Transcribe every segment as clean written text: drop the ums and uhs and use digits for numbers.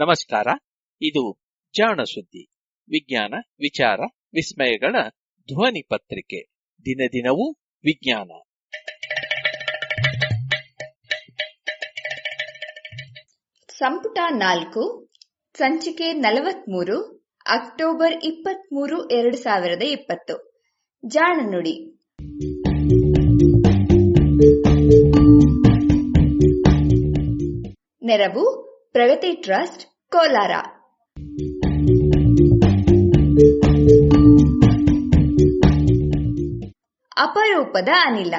ನಮಸ್ಕಾರ. ಇದು ಜಾಣ ಸುದ್ದಿ, ವಿಜ್ಞಾನ ವಿಚಾರ ವಿಸ್ಮಯಗಳ ಧ್ವನಿ ಪತ್ರಿಕೆ. ದಿನ ದಿನವೂ ವಿಜ್ಞಾನ. ಸಂಪುಟ 4 ಸಂಚಿಕೆ 43 ಅಕ್ಟೋಬರ್ 23, 2020. ಜಾಣ ನುಡಿ. ನೆರವು ಪ್ರಗತಿ ಟ್ರಸ್ಟ್, ಕೋಲಾರ. ಅಪರೂಪದ ಅನಿಲ.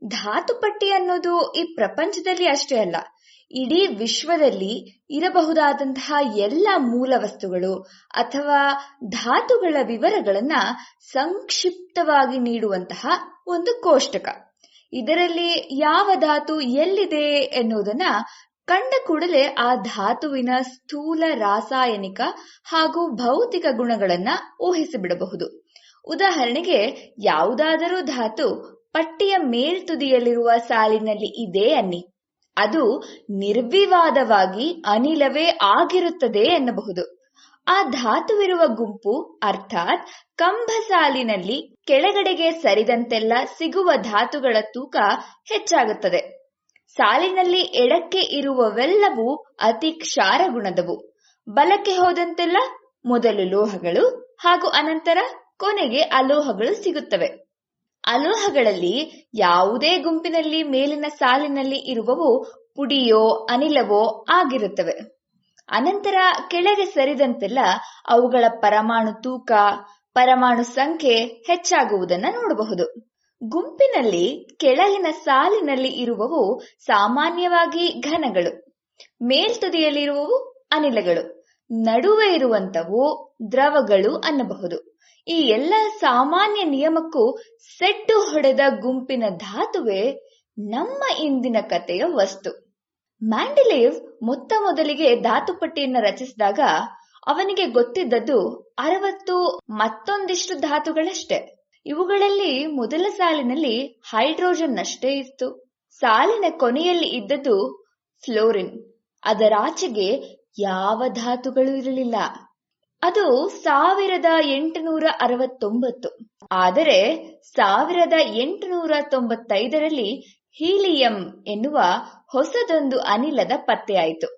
ಧಾತುಪಟ್ಟಿ ಅನ್ನೋದು ಈ ಪ್ರಪಂಚದಲ್ಲಿ ಅಷ್ಟೇ ಅಲ್ಲ, ಇಡೀ ವಿಶ್ವದಲ್ಲಿ ಇರಬಹುದಾದಂತಹ ಎಲ್ಲ ಮೂಲ ವಸ್ತುಗಳು ಅಥವಾ ಧಾತುಗಳ ವಿವರಗಳನ್ನ ಸಂಕ್ಷಿಪ್ತವಾಗಿ ನೀಡುವಂತಹ ಒಂದು ಕೋಷ್ಟಕ. ಇದರಲ್ಲಿ ಯಾವ ಧಾತು ಎಲ್ಲಿದೆ ಎನ್ನುವುದನ್ನ ಕಂಡ ಕೂಡಲೇ ಆ ಧಾತುವಿನ ಸ್ಥೂಲ ರಾಸಾಯನಿಕ ಹಾಗೂ ಭೌತಿಕ ಗುಣಗಳನ್ನ ಊಹಿಸಿಬಿಡಬಹುದು. ಉದಾಹರಣೆಗೆ, ಯಾವುದಾದರೂ ಧಾತು ಪಟ್ಟಿಯ ಮೇಲ್ತುದಿಯಲ್ಲಿರುವ ಸಾಲಿನಲ್ಲಿ ಇದೆ ಅನ್ನಿ, ಅದು ನಿರ್ವಿವಾದವಾಗಿ ಅನಿಲವೇ ಆಗಿರುತ್ತದೆ ಎನ್ನಬಹುದು. ಆ ಧಾತುವಿರುವ ಗುಂಪು ಅರ್ಥಾತ್ ಕಂಬ ಸಾಲಿನಲ್ಲಿ ಕೆಳಗಡೆಗೆ ಸರಿದಂತೆಲ್ಲ ಸಿಗುವ ಧಾತುಗಳ ತೂಕ ಹೆಚ್ಚಾಗುತ್ತದೆ. ಸಾಲಿನಲ್ಲಿ ಎಡಕ್ಕೆ ಇರುವವೆಲ್ಲವೂ ಅತಿ ಕ್ಷಾರ ಗುಣದವು. ಬಲಕ್ಕೆ ಹೋದಂತೆಲ್ಲ ಮೊದಲು ಲೋಹಗಳು ಹಾಗೂ ಅನಂತರ ಕೊನೆಗೆ ಅಲೋಹಗಳು ಸಿಗುತ್ತವೆ. ಅಲೋಹಗಳಲ್ಲಿ ಯಾವುದೇ ಗುಂಪಿನಲ್ಲಿ ಮೇಲಿನ ಸಾಲಿನಲ್ಲಿ ಇರುವವು ಪುಡಿಯೋ ಅನಿಲವೋ ಆಗಿರುತ್ತವೆ. ಅನಂತರ ಕೆಳಗೆ ಸರಿದಂತೆಲ್ಲ ಅವುಗಳ ಪರಮಾಣು ತೂಕ, ಪರಮಾಣು ಸಂಖ್ಯೆ ಹೆಚ್ಚಾಗುವುದನ್ನು ನೋಡಬಹುದು. ಗುಂಪಿನಲ್ಲಿ ಕೆಳಗಿನ ಸಾಲಿನಲ್ಲಿ ಇರುವವು ಸಾಮಾನ್ಯವಾಗಿ ಘನಗಳು, ಮೇಲ್ತುದಿಯಲ್ಲಿರುವವು ಅನಿಲಗಳು, ನಡುವೆ ಇರುವಂತವು ದ್ರವಗಳು ಅನ್ನಬಹುದು. ಈ ಎಲ್ಲ ಸಾಮಾನ್ಯ ನಿಯಮಕ್ಕೂ ಸೆಡ್ಡು ಹೊಡೆದ ಗುಂಪಿನ ಧಾತುವೇ ನಮ್ಮ ಇಂದಿನ ಕಥೆಯ ವಸ್ತು. ಮ್ಯಾಂಡೆಲೇವ್ ಮೊದಲಿಗೆ ಧಾತುಪಟ್ಟಿಯನ್ನು ರಚಿಸಿದಾಗ ಅವನಿಗೆ ಗೊತ್ತಿದ್ದದ್ದು 60 ಮತ್ತೊಂದಿಷ್ಟು ಧಾತುಗಳಷ್ಟೇ. ಇವುಗಳಲ್ಲಿ ಮೊದಲ ಸಾಲಿನಲ್ಲಿ ಹೈಡ್ರೋಜನ್ ಅಷ್ಟೇ ಇತ್ತು. ಸಾಲಿನ ಕೊನೆಯಲ್ಲಿ ಇದ್ದದ್ದು ಫ್ಲೋರಿನ್. ಅದರಾಚೆಗೆ ಯಾವ ಧಾತುಗಳು ಇರಲಿಲ್ಲ. ಅದು 1869. ಆದರೆ 1895ರಲ್ಲಿ ಹೀಲಿಯಂ ಎನ್ನುವ ಹೊಸದೊಂದು ಅನಿಲದ ಪತ್ತೆಯಾಯಿತು.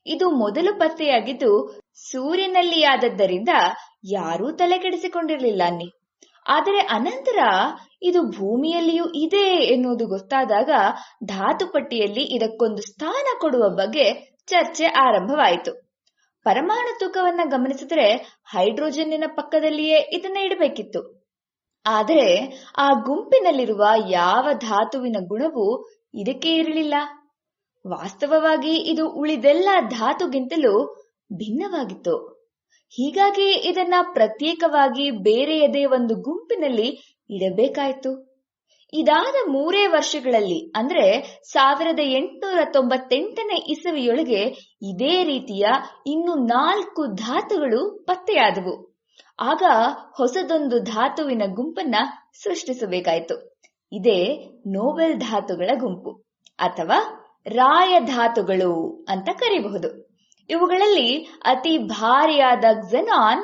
ಇದು ಮೊದಲು ಪತ್ತೆಯಾಗಿದ್ದು ಸೂರ್ಯನಲ್ಲಿ ಆದದ್ದರಿಂದ ಯಾರೂ ತಲೆಕೆಡಿಸಿಕೊಂಡಿರಲಿಲ್ಲ ಅನ್ನಿ. ಆದರೆ ಅನಂತರ ಇದು ಭೂಮಿಯಲ್ಲಿಯೂ ಇದೆ ಎನ್ನುವುದು ಗೊತ್ತಾದಾಗ ಧಾತುಪಟ್ಟಿಯಲ್ಲಿ ಇದಕ್ಕೊಂದು ಸ್ಥಾನ ಕೊಡುವ ಬಗ್ಗೆ ಚರ್ಚೆ ಆರಂಭವಾಯಿತು. ಪರಮಾಣು ತೂಕವನ್ನ ಗಮನಿಸಿದ್ರೆ ಹೈಡ್ರೋಜನ್ನಿನ ಪಕ್ಕದಲ್ಲಿಯೇ ಇದನ್ನ ಇಡಬೇಕಿತ್ತು. ಆದರೆ ಆ ಗುಂಪಿನಲ್ಲಿರುವ ಯಾವ ಧಾತುವಿನ ಗುಣವೂ ಇದಕ್ಕೆ ಇರಲಿಲ್ಲ. ವಾಸ್ತವವಾಗಿ ಇದು ಉಳಿದೆಲ್ಲ ಧಾತುಗಿಂತಲೂ ಭಿನ್ನವಾಗಿತ್ತು. ಹೀಗಾಗಿ ಇದನ್ನ ಪ್ರತ್ಯೇಕವಾಗಿ ಬೇರೆಯದೇ ಒಂದು ಗುಂಪಿನಲ್ಲಿ ಇಡಬೇಕಾಯಿತು. ಇದಾದ 3 ವರ್ಷಗಳಲ್ಲಿ ಅಂದ್ರೆ 1898ನೇ ಇಸವಿಯೊಳಗೆ ಇದೇ ರೀತಿಯ ಇನ್ನು 4 ಧಾತುಗಳು ಪತ್ತೆಯಾದವು. ಆಗ ಹೊಸದೊಂದು ಧಾತುವಿನ ಗುಂಪನ್ನ ಸೃಷ್ಟಿಸಬೇಕಾಯಿತು. ಇದೇ ನೋಬೆಲ್ ಧಾತುಗಳ ಗುಂಪು ಅಥವಾ ರಾಯಧಾತುಗಳು ಅಂತ ಕರೆಯಬಹುದು. ಇವುಗಳಲ್ಲಿ ಅತಿ ಭಾರಿಯಾದ ಕ್ಸೆನಾನ್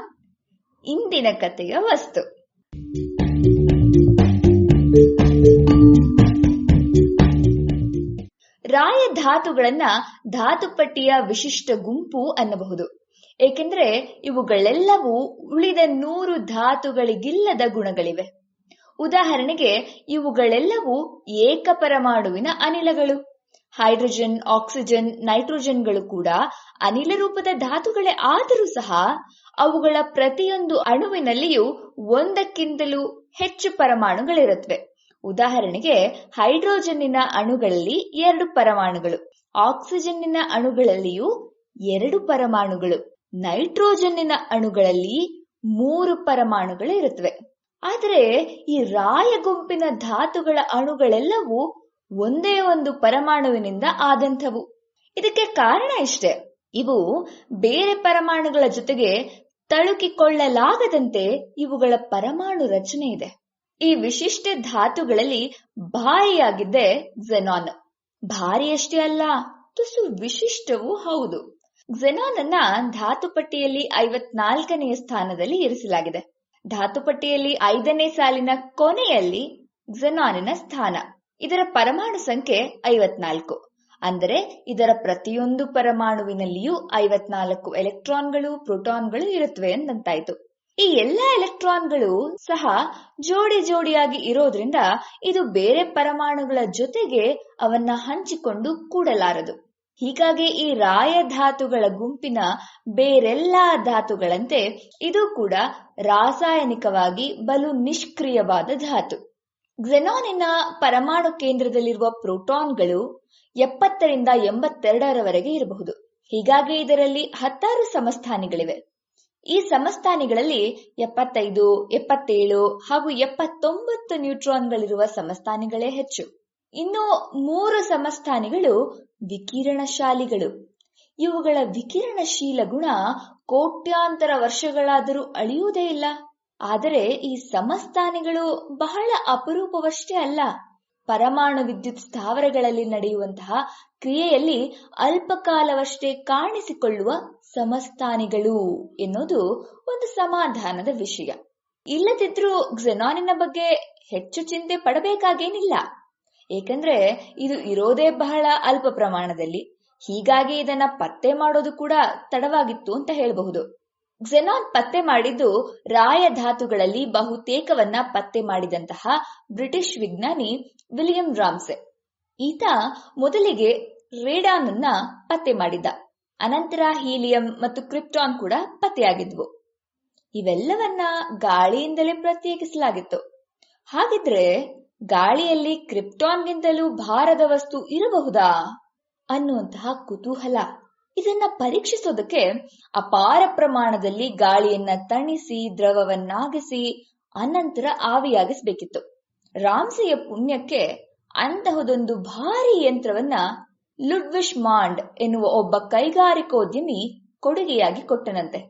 ಇಂದಿನ ಕಥೆಯ ವಸ್ತು. ರಾಯಧಾತುಗಳನ್ನ ಧಾತುಪಟ್ಟಿಯ ವಿಶಿಷ್ಟ ಗುಂಪು ಅನ್ನಬಹುದು. ಏಕೆಂದರೆ ಇವುಗಳೆಲ್ಲವೂ ಉಳಿದ 100 ಧಾತುಗಳಿಗಿಲ್ಲದ ಗುಣಗಳಿವೆ. ಉದಾಹರಣೆಗೆ, ಇವುಗಳೆಲ್ಲವೂ ಏಕಪರಮಾಣುವಿನ ಅನಿಲಗಳು. ಹೈಡ್ರೋಜನ್, ಆಕ್ಸಿಜನ್, ನೈಟ್ರೋಜನ್ಗಳು ಕೂಡ ಅನಿಲ ರೂಪದ ಧಾತುಗಳೇ ಆದರೂ ಸಹ ಅವುಗಳ ಪ್ರತಿಯೊಂದು ಅಣುವಿನಲ್ಲಿಯೂ ಒಂದಕ್ಕಿಂತಲೂ ಹೆಚ್ಚು ಪರಮಾಣುಗಳಿರುತ್ತವೆ. ಉದಾಹರಣೆಗೆ, ಹೈಡ್ರೋಜನ್ನಿನ ಅಣುಗಳಲ್ಲಿ 2 ಪರಮಾಣುಗಳು, ಆಕ್ಸಿಜನ್ನಿನ ಅಣುಗಳಲ್ಲಿಯೂ 2 ಪರಮಾಣುಗಳು, ನೈಟ್ರೋಜನ್ನಿನ ಅಣುಗಳಲ್ಲಿ 3 ಪರಮಾಣುಗಳು ಇರುತ್ತವೆ. ಆದರೆ ಈ ರಾಯ ಗುಂಪಿನ ಧಾತುಗಳ ಅಣುಗಳೆಲ್ಲವೂ ಒಂದೇ ಒಂದು ಪರಮಾಣುವಿನಿಂದ ಆದಂಥವು. ಇದಕ್ಕೆ ಕಾರಣ ಇಷ್ಟೇ, ಇವು ಬೇರೆ ಪರಮಾಣುಗಳ ಜೊತೆಗೆ ತಳುಕಿಕೊಳ್ಳಲಾಗದಂತೆ ಇವುಗಳ ಪರಮಾಣು ರಚನೆ ಇದೆ. ಈ ವಿಶಿಷ್ಟ ಧಾತುಗಳಲ್ಲಿ ಭಾರಿಯಾಗಿದ್ದೆ ಕ್ಸೆನಾನ್. ಭಾರಿಯಷ್ಟೇ ಅಲ್ಲ, ತುಸು ವಿಶಿಷ್ಟವೂ ಹೌದು. ಕ್ಸೆನಾನ್ ಅನ್ನ ಧಾತುಪಟ್ಟಿಯಲ್ಲಿ 54ನೇ ಸ್ಥಾನದಲ್ಲಿ ಇರಿಸಲಾಗಿದೆ. ಧಾತುಪಟ್ಟಿಯಲ್ಲಿ 5ನೇ ಸಾಲಿನ ಕೊನೆಯಲ್ಲಿ ಕ್ಸೆನಾನಿನ ಸ್ಥಾನ. ಇದರ ಪರಮಾಣು ಸಂಖ್ಯೆ 54. ಅಂದರೆ ಇದರ ಪ್ರತಿಯೊಂದು ಪರಮಾಣುವಿನಲ್ಲಿಯೂ 54 ಎಲೆಕ್ಟ್ರಾನ್ಗಳು, ಪ್ರೋಟಾನ್ಗಳು ಇರುತ್ತವೆ ಎಂದಂತಾಯ್ತು. ಈ ಎಲ್ಲಾ ಎಲೆಕ್ಟ್ರಾನ್ಗಳು ಸಹ ಜೋಡಿ ಜೋಡಿಯಾಗಿ ಇರೋದ್ರಿಂದ ಇದು ಬೇರೆ ಪರಮಾಣುಗಳ ಜೊತೆಗೆ ಅವನ್ನ ಹಂಚಿಕೊಂಡು ಕೂಡಲಾರದು. ಹೀಗಾಗಿ ಈ ರಾಯಧಾತುಗಳ ಗುಂಪಿನ ಬೇರೆಲ್ಲಾ ಧಾತುಗಳಂತೆ ಇದು ಕೂಡ ರಾಸಾಯನಿಕವಾಗಿ ಬಲು ನಿಷ್ಕ್ರಿಯವಾದ ಧಾತು. ಕ್ಸೆನಾನಿನ ಪರಮಾಣು ಕೇಂದ್ರದಲ್ಲಿರುವ ಪ್ರೋಟಾನ್ಗಳು 70 ರಿಂದ 82ರವರೆಗೆ ಇರಬಹುದು. ಹೀಗಾಗಿ ಇದರಲ್ಲಿ 16 ಸಮಸ್ಥಾನಿಗಳಿವೆ. ಈ ಸಮಸ್ಥಾನಿಗಳಲ್ಲಿ 75, 77 ಹಾಗೂ 79 ನ್ಯೂಟ್ರಾನ್ಗಳಿರುವ ಸಮಸ್ಥಾನಿಗಳೇ ಹೆಚ್ಚು. ಇನ್ನು 3 ಸಮಸ್ಥಾನಿಗಳು ವಿಕಿರಣಶಾಲಿಗಳು. ಇವುಗಳ ವಿಕಿರಣಶೀಲ ಗುಣ ಕೋಟ್ಯಾಂತರ ವರ್ಷಗಳಾದರೂ ಅಳಿಯುವುದೇ ಇಲ್ಲ. ಆದರೆ ಈ ಸಮಸ್ಥಾನಿಗಳು ಬಹಳ ಅಪರೂಪವಷ್ಟೇ ಅಲ್ಲ. ಪರಮಾಣು ವಿದ್ಯುತ್ ಸ್ಥಾವರಗಳಲ್ಲಿ ನಡೆಯುವಂತಹ ಕ್ರಿಯೆಯಲ್ಲಿ ಅಲ್ಪಕಾಲವಷ್ಟೇ ಕಾಣಿಸಿಕೊಳ್ಳುವ ಸಮಸ್ಥಾನಿಗಳು ಎನ್ನುವುದು ಒಂದು ಸಮಾಧಾನದ ವಿಷಯ. ಇಲ್ಲದಿದ್ರೂ ಕ್ಸೆನಾನಿನ ಬಗ್ಗೆ ಹೆಚ್ಚು ಚಿಂತೆ ಪಡಬೇಕಾಗೇನಿಲ್ಲ. ಏಕೆಂದ್ರೆ ಇದು ಇರೋದೇ ಬಹಳ ಅಲ್ಪ ಪ್ರಮಾಣದಲ್ಲಿ. ಹೀಗಾಗಿ ಇದನ್ನ ಪತ್ತೆ ಮಾಡೋದು ಕೂಡ ತಡವಾಗಿತ್ತು ಅಂತ ಹೇಳಬಹುದು. ಕ್ಸೆನಾನ್ ಪತ್ತೆ ಮಾಡಿದ್ದು ರಾಯಧಾತುಗಳಲ್ಲಿ ಬಹುತೇಕವನ್ನ ಪತ್ತೆ ಮಾಡಿದಂತಹ ಬ್ರಿಟಿಷ್ ವಿಜ್ಞಾನಿ ವಿಲಿಯಂ ರಾಮ್ಸೆ. ಈತ ಮೊದಲಿಗೆ ರೇಡಾನ್ ಅನ್ನ ಪತ್ತೆ ಮಾಡಿದ್ದ. ಅನಂತರ ಹೀಲಿಯಂ ಮತ್ತು ಕ್ರಿಪ್ಟಾನ್ ಕೂಡ ಪತ್ತೆಯಾಗಿದ್ವು. ಇವೆಲ್ಲವನ್ನ ಗಾಳಿಯಿಂದಲೇ ಪ್ರತ್ಯೇಕಿಸಲಾಗಿತ್ತು. ಹಾಗಿದ್ರೆ ಗಾಳಿಯಲ್ಲಿ ಕ್ರಿಪ್ಟಾನ್ಗಿಂತಲೂ ಭಾರದ ವಸ್ತು ಇರಬಹುದಾ ಅನ್ನುವಂತಹ ಕುತೂಹಲ. ಇದನ್ನ ಪರೀಕ್ಷಿಸೋದಕ್ಕೆ ಅಪಾರ ಪ್ರಮಾಣದಲ್ಲಿ ಗಾಳಿಯನ್ನ ತಣಿಸಿ ದ್ರವವನ್ನಾಗಿಸಿ ಅನಂತರ ಆವಿಯಾಗಿಸಬೇಕಿತ್ತು. ರಾಮ್ಸೆಯ ಪುಣ್ಯಕ್ಕೆ ಅಂತಹದೊಂದು ಭಾರಿ ಯಂತ್ರವನ್ನ ಲುಡ್ವಿಗ್ ಮಾಂಡ್ ಎನ್ನುವ ಒಬ್ಬ ಕೈಗಾರಿಕೋದ್ಯಮಿ ಕೊಡುಗೆಯಾಗಿ ಕೊಟ್ಟನಂತೆ.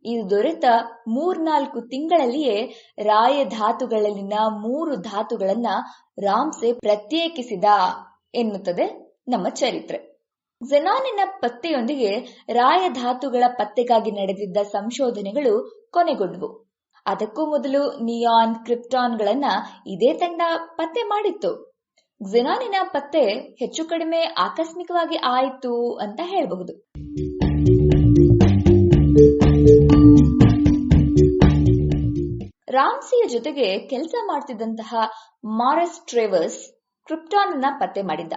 ಇದು ದೊರೆತ 3-4 ತಿಂಗಳಲ್ಲಿಯೇ ರಾಯಧಾತುಗಳಲ್ಲಿನ 3 ಧಾತುಗಳನ್ನ ರಾಮ್ಸೆ ಪ್ರತ್ಯೇಕಿಸಿದ ಎನ್ನುತ್ತದೆ ನಮ್ಮ ಚರಿತ್ರೆ. ಕ್ಸೆನಾನಿನ ಪತ್ತೆಯೊಂದಿಗೆ ರಾಯಧಾತುಗಳ ಪತ್ತೆಗಾಗಿ ನಡೆದಿದ್ದ ಸಂಶೋಧನೆಗಳು ಕೊನೆಗೊಂಡವು. ಅದಕ್ಕೂ ಮೊದಲು ನಿಯಾನ್, ಕ್ರಿಪ್ಟಾನ್ಗಳನ್ನ ಇದೇ ತಂಡ ಪತ್ತೆ ಮಾಡಿತ್ತು. ಕ್ಸೆನಾನಿನ ಪತ್ತೆ ಹೆಚ್ಚು ಕಡಿಮೆ ಆಕಸ್ಮಿಕವಾಗಿ ಆಯಿತು ಅಂತ ಹೇಳಬಹುದು. ರಾಮ್ಸೆಯ ಜೊತೆಗೆ ಕೆಲಸ ಮಾಡ್ತಿದ್ದಂತಹ ಮಾರಿಸ್ ಟ್ರೇವರ್ಸ್ ಕ್ರಿಪ್ಟಾನ್ ಅನ್ನ ಪತ್ತೆ ಮಾಡಿದ್ದ.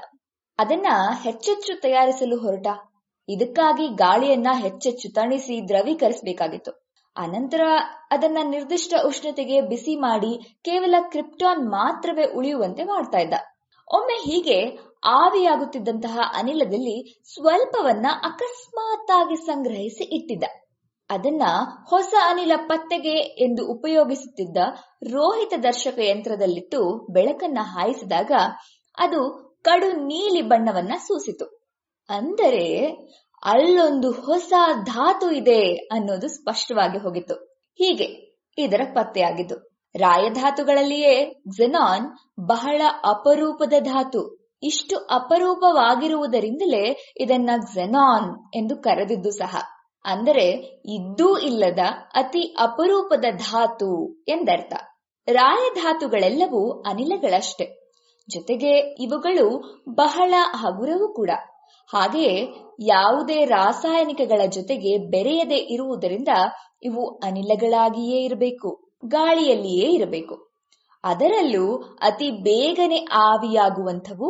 ಅದನ್ನ ಹೆಚ್ಚೆಚ್ಚು ತಯಾರಿಸಲು ಹೊರಟ. ಇದಕ್ಕಾಗಿ ಗಾಳಿಯನ್ನ ಹೆಚ್ಚೆಚ್ಚು ತಣಿಸಿ ದ್ರವೀಕರಿಸಬೇಕಾಗಿತ್ತು. ಅನಂತರ ಅದನ್ನ ನಿರ್ದಿಷ್ಟ ಉಷ್ಣತೆಗೆ ಬಿಸಿ ಮಾಡಿ ಕೇವಲ ಕ್ರಿಪ್ಟಾನ್ ಮಾತ್ರವೇ ಉಳಿಯುವಂತೆ ಮಾಡ್ತಾ ಇದ್ದ. ಒಮ್ಮೆ ಹೀಗೆ ಆವಿಯಾಗುತ್ತಿದ್ದಂತಹ ಅನಿಲದಲ್ಲಿ ಸ್ವಲ್ಪವನ್ನ ಅಕಸ್ಮಾತ್ತಾಗಿ ಸಂಗ್ರಹಿಸಿ ಇಟ್ಟಿದ್ದ. ಅದನ್ನ ಹೊಸ ಅನಿಲ ಪತ್ತೆಗೆ ಎಂದು ಉಪಯೋಗಿಸುತ್ತಿದ್ದ ರೋಹಿತ ದರ್ಶಕ ಯಂತ್ರದಲ್ಲಿಟ್ಟು ಬೆಳಕನ್ನ ಹಾಯಿಸಿದಾಗ ಅದು ಕಡು ನೀಲಿ ಬಣ್ಣವನ್ನ ಸೂಸಿತು. ಅಂದರೆ ಅಲ್ಲೊಂದು ಹೊಸ ಧಾತು ಇದೆ ಅನ್ನೋದು ಸ್ಪಷ್ಟವಾಗಿ ಹೋಗಿತ್ತು. ಹೀಗೆ ಇದರ ಪತ್ತೆಯಾಗಿದ್ದು. ರಾಯಧಾತುಗಳಲ್ಲಿಯೇ ಕ್ಸೆನಾನ್ ಬಹಳ ಅಪರೂಪದ ಧಾತು. ಇಷ್ಟು ಅಪರೂಪವಾಗಿರುವುದರಿಂದಲೇ ಇದನ್ನ ಕ್ಸೆನಾನ್ ಎಂದು ಕರೆದಿದ್ದು ಸಹ. ಅಂದರೆ ಇದ್ದೂ ಇಲ್ಲದ ಅತಿ ಅಪರೂಪದ ಧಾತು ಎಂದರ್ಥ. ರಾಯಧಾತುಗಳೆಲ್ಲವೂ ಅನಿಲಗಳಷ್ಟೇ. ಜೊತೆಗೆ ಇವುಗಳು ಬಹಳ ಹಗುರವೂ ಕೂಡ. ಹಾಗೆಯೇ ಯಾವುದೇ ರಾಸಾಯನಿಕಗಳ ಜೊತೆಗೆ ಬೆರೆಯದೆ ಇರುವುದರಿಂದ ಇವು ಅನಿಲಗಳಾಗಿಯೇ ಇರಬೇಕು, ಗಾಳಿಯಲ್ಲಿಯೇ ಇರಬೇಕು. ಅದರಲ್ಲೂ ಅತಿ ಬೇಗನೆ ಆವಿಯಾಗುವಂಥವು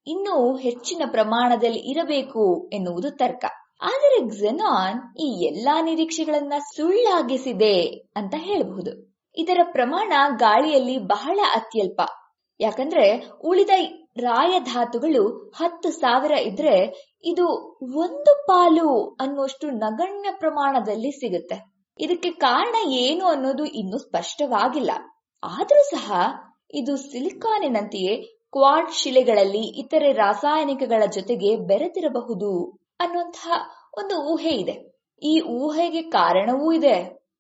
ಇನ್ನೂ ಹೆಚ್ಚಿನ ಪ್ರಮಾಣದಲ್ಲಿ ಇರಬೇಕು ಎನ್ನುವುದು ತರ್ಕ. ಆದರೆ ಕ್ಸೆನಾನ್ ಈ ಎಲ್ಲಾ ನಿರೀಕ್ಷೆಗಳನ್ನ ಸುಳ್ಳಾಗಿಸಿದೆ ಅಂತ ಹೇಳಬಹುದು. ಇದರ ಪ್ರಮಾಣ ಗಾಳಿಯಲ್ಲಿ ಬಹಳ ಅತ್ಯಲ್ಪ. ಯಾಕಂದ್ರೆ ಉಳಿದ ರಾಯಧಾತುಗಳು 10,000 ಇದ್ರೆ ಇದು 1 ಪಾಲು ಅನ್ನುವಷ್ಟು ನಗಣ್ಯ ಪ್ರಮಾಣದಲ್ಲಿ ಸಿಗುತ್ತೆ. ಇದಕ್ಕೆ ಕಾರಣ ಏನು ಅನ್ನೋದು ಇನ್ನೂ ಸ್ಪಷ್ಟವಾಗಿಲ್ಲ. ಆದ್ರೂ ಸಹ ಇದು ಸಿಲಿಕಾನಿನಂತೆಯೇ ಕ್ವಾರ್ಟ್ ಶಿಲೆಗಳಲ್ಲಿ ಇತರೆ ರಾಸಾಯನಿಕಗಳ ಜೊತೆಗೆ ಬೆರೆತಿರಬಹುದು ಅನ್ನುವಂತಹ ಒಂದು ಊಹೆ ಇದೆ. ಈ ಊಹೆಗೆ ಕಾರಣವೂ ಇದೆ.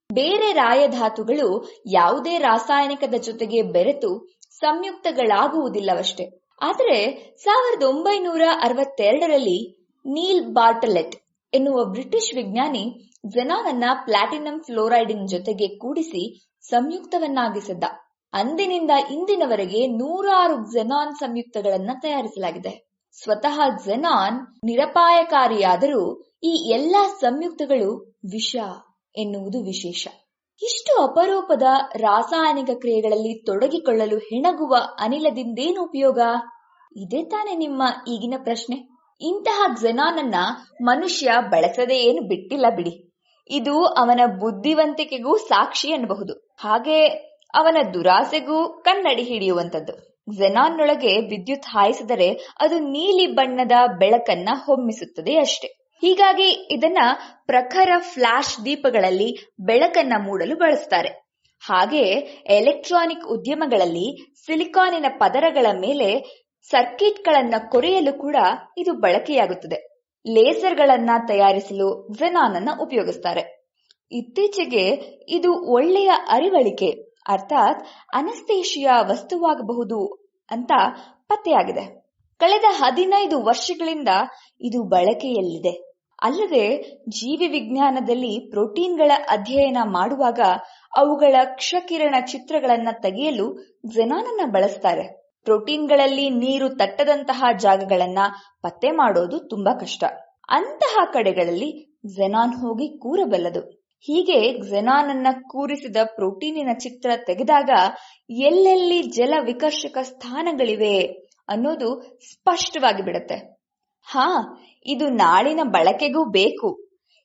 ಬೇರೆ ರಾಯಧಾತುಗಳು ಯಾವುದೇ ರಾಸಾಯನಿಕದ ಜೊತೆಗೆ ಬೆರೆತು ಸಂಯುಕ್ತಗಳಾಗುವುದಿಲ್ಲವಷ್ಟೇ. ಆದರೆ 1962ರಲ್ಲಿ ನೀಲ್ ಬಾರ್ಟಲೆಟ್ ಎನ್ನುವ ಬ್ರಿಟಿಷ್ ವಿಜ್ಞಾನಿ ಝೆನಾನ್ ಅನ್ನ ಪ್ಲಾಟಿನಂ ಫ್ಲೋರೈಡಿನ ಜೊತೆಗೆ ಕೂಡಿಸಿ ಸಂಯುಕ್ತವನ್ನಾಗಿಸಿದ್ದ. ಅಂದಿನಿಂದ ಇಂದಿನವರೆಗೆ 106 ಝೆನಾನ್ ಸಂಯುಕ್ತಗಳನ್ನ ತಯಾರಿಸಲಾಗಿದೆ. ಸ್ವತಃ ಝೆನಾನ್ ನಿರಪಾಯಕಾರಿಯಾದರೂ ಈ ಎಲ್ಲಾ ಸಂಯುಕ್ತಗಳು ವಿಷ ಎನ್ನುವುದು ವಿಶೇಷ. ಇಷ್ಟು ಅಪರೂಪದ ರಾಸಾಯನಿಕ ಕ್ರಿಯೆಗಳಲ್ಲಿ ತೊಡಗಿಕೊಳ್ಳಲು ಹೆಣಗುವ ಅನಿಲದಿಂದೇನು ಉಪಯೋಗ? ಇದೇ ತಾನೇ ನಿಮ್ಮ ಈಗಿನ ಪ್ರಶ್ನೆ. ಇಂತಹ ಝೆನಾನ್ ಅನ್ನ ಮನುಷ್ಯ ಬಳಸದೇ ಏನು ಬಿಟ್ಟಿಲ್ಲ ಬಿಡಿ. ಇದು ಅವನ ಬುದ್ಧಿವಂತಿಕೆಗೂ ಸಾಕ್ಷಿ ಎನ್ನಬಹುದು. ಹಾಗೆ ಅವನ ದುರಾಸೆಗೂ ಕನ್ನಡಿ ಹಿಡಿಯುವಂತದ್ದು. ಝೆನಾನ್ನೊಳಗೆ ವಿದ್ಯುತ್ ಹಾಯಿಸಿದರೆ ಅದು ನೀಲಿ ಬಣ್ಣದ ಬೆಳಕನ್ನ ಹೊಮ್ಮಿಸುತ್ತದೆ ಅಷ್ಟೇ. ಹೀಗಾಗಿ ಇದನ್ನ ಪ್ರಖರ ಫ್ಲಾಶ್ ದೀಪಗಳಲ್ಲಿ ಬೆಳಕನ್ನ ಮೂಡಲು ಬಳಸ್ತಾರೆ. ಹಾಗೆ ಎಲೆಕ್ಟ್ರಾನಿಕ್ ಉದ್ಯಮಗಳಲ್ಲಿ ಸಿಲಿಕಾನಿನ ಪದರಗಳ ಮೇಲೆ ಸರ್ಕಿಟ್ಗಳನ್ನ ಕೊರೆಯಲು ಕೂಡ ಇದು ಬಳಕೆಯಾಗುತ್ತದೆ. ಲೇಸರ್ಗಳನ್ನ ತಯಾರಿಸಲು ಝೆನಾನ್ ಅನ್ನ ಉಪಯೋಗಿಸ್ತಾರೆ. ಇತ್ತೀಚೆಗೆ ಇದು ಒಳ್ಳೆಯ ಅರಿವಳಿಕೆ ಅರ್ಥಾತ್ ಅನಸ್ತೇಶಿಯಾ ವಸ್ತುವಾಗಬಹುದು ಅಂತ ಪತ್ತೆಯಾಗಿದೆ. ಕಳೆದ 15 ವರ್ಷಗಳಿಂದ ಇದು ಬಳಕೆಯಲ್ಲಿದೆ. ಅಲ್ಲದೆ ಜೀವಿ ವಿಜ್ಞಾನದಲ್ಲಿ ಪ್ರೋಟೀನ್ಗಳ ಅಧ್ಯಯನ ಮಾಡುವಾಗ ಅವುಗಳ ಕ್ಷಕಿರಣ ಚಿತ್ರಗಳನ್ನ ತೆಗೆಯಲು ಝೆನಾನ್ ಅನ್ನ ಬಳಸ್ತಾರೆ. ಪ್ರೋಟೀನ್ಗಳಲ್ಲಿ ನೀರು ತಟ್ಟದಂತಹ ಜಾಗಗಳನ್ನ ಪತ್ತೆ ಮಾಡೋದು ತುಂಬಾ ಕಷ್ಟ. ಅಂತಹ ಕಡೆಗಳಲ್ಲಿ ಝೆನಾನ್ ಹೋಗಿ ಕೂರಬಲ್ಲದು. ಹೀಗೆ ಝೆನಾನ್ ಅನ್ನ ಕೂರಿಸಿದ ಪ್ರೋಟೀನಿನ ಚಿತ್ರ ತೆಗೆದಾಗ ಎಲ್ಲೆಲ್ಲಿ ಜಲ ವಿಕರ್ಷಕ ಸ್ಥಾನಗಳಿವೆ ಅನ್ನೋದು ಸ್ಪಷ್ಟವಾಗಿ ಬಿಡುತ್ತೆ. ಇದು ನಾಳಿನ ಬಳಕೆಗೂ ಬೇಕು.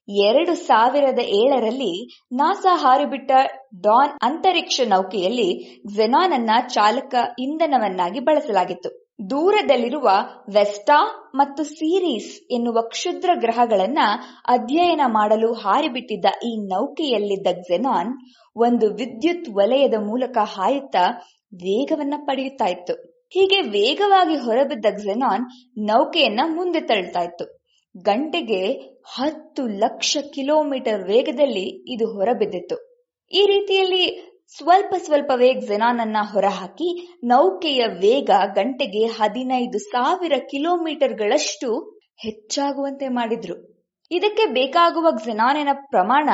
2007ರಲ್ಲಿ ನಾಸಾ ಹಾರಿಬಿಟ್ಟ ಡಾನ್ ಅಂತರಿಕ್ಷ ನೌಕೆಯಲ್ಲಿ ಝೆನಾನ್ ಅನ್ನ ಚಾಲಕ ಇಂಧನವನ್ನಾಗಿ ಬಳಸಲಾಗಿತ್ತು. ದೂರದಲ್ಲಿರುವ ವೆಸ್ಟಾ ಮತ್ತು ಸೀರೀಸ್ ಎನ್ನುವ ಕ್ಷುದ್ರ ಗ್ರಹಗಳನ್ನ ಅಧ್ಯಯನ ಮಾಡಲು ಹಾರಿಬಿಟ್ಟಿದ್ದ ಈ ನೌಕೆಯಲ್ಲಿದ್ದ ಝೆನಾನ್ ಒಂದು ವಿದ್ಯುತ್ ವಲಯದ ಮೂಲಕ ಹಾಯುತ್ತಾ ವೇಗವನ್ನ ಪಡೆಯುತ್ತಾ ಇತ್ತು. ಹೀಗೆ ವೇಗವಾಗಿ ಹೊರಬಿದ್ದ ಝೆನಾನ್ ನೌಕೆಯನ್ನ ಮುಂದೆ ತಳ್ತಾ ಇತ್ತು. ಗಂಟೆಗೆ 10 ಲಕ್ಷ ಕಿಲೋಮೀಟರ್ ವೇಗದಲ್ಲಿ ಇದು ಹೊರಬಿದ್ದಿತ್ತು. ಈ ರೀತಿಯಲ್ಲಿ ಸ್ವಲ್ಪವೇ ಝೆನಾನ್ ಅನ್ನ ಹೊರಹಾಕಿ ನೌಕೆಯ ವೇಗ ಗಂಟೆಗೆ 15,000 ಕಿಲೋಮೀಟರ್ಗಳಷ್ಟು ಹೆಚ್ಚಾಗುವಂತೆ ಮಾಡಿದ್ರು. ಇದಕ್ಕೆ ಬೇಕಾಗುವ ಝೆನಾನಿನ ಪ್ರಮಾಣ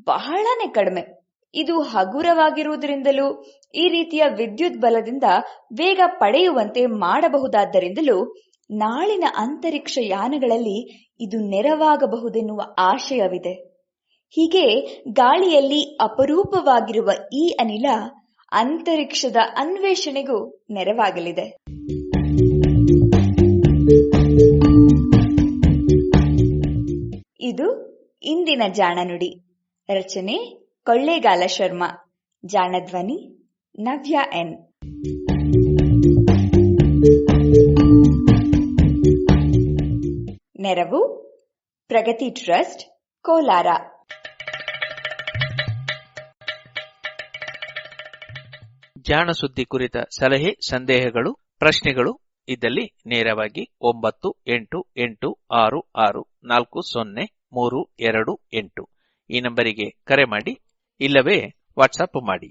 ಬಹಳನೇ ಕಡಿಮೆ. ಇದು ಹಗುರವಾಗಿರುವುದರಿಂದಲೂ ಈ ರೀತಿಯ ವಿದ್ಯುತ್ ಬಲದಿಂದ ವೇಗ ಪಡೆಯುವಂತೆ ಮಾಡಬಹುದಾದ್ದರಿಂದಲೂ ನಾಳಿನ ಅಂತರಿಕ್ಷ ಯಾನಗಳಲ್ಲಿ ಇದು ನೆರವಾಗಬಹುದೆನ್ನುವ ಆಶಯವಿದೆ. ಹೀಗೆ ಗಾಳಿಯಲ್ಲಿ ಅಪರೂಪವಾಗಿರುವ ಈ ಅನಿಲ ಅಂತರಿಕ್ಷದ ಅನ್ವೇಷಣೆಗೂ ನೆರವಾಗಲಿದೆ. ಇದು ಇಂದಿನ ಜಾಣನುಡಿ. ರಚನೆ ಕೊಳ್ಳೇಗಾಲ ಶರ್ಮಾ. ಜಾಣಧ್ವನಿ ನವ್ಯ ಎನ್. ನೆರವು ಪ್ರಗತಿ ಟ್ರಸ್ಟ್ ಕೋಲಾರ. ಜಾಣ ಸುದ್ದಿ ಕುರಿತ ಸಲಹೆ, ಸಂದೇಹಗಳು, ಪ್ರಶ್ನೆಗಳು ಇದ್ದಲ್ಲಿ ನೇರವಾಗಿ 9886640328 ಈ ನಂಬರಿಗೆ ಕರೆ ಮಾಡಿ, ಇಲ್ಲವೇ ವಾಟ್ಸಪ್ ಮಾಡಿ.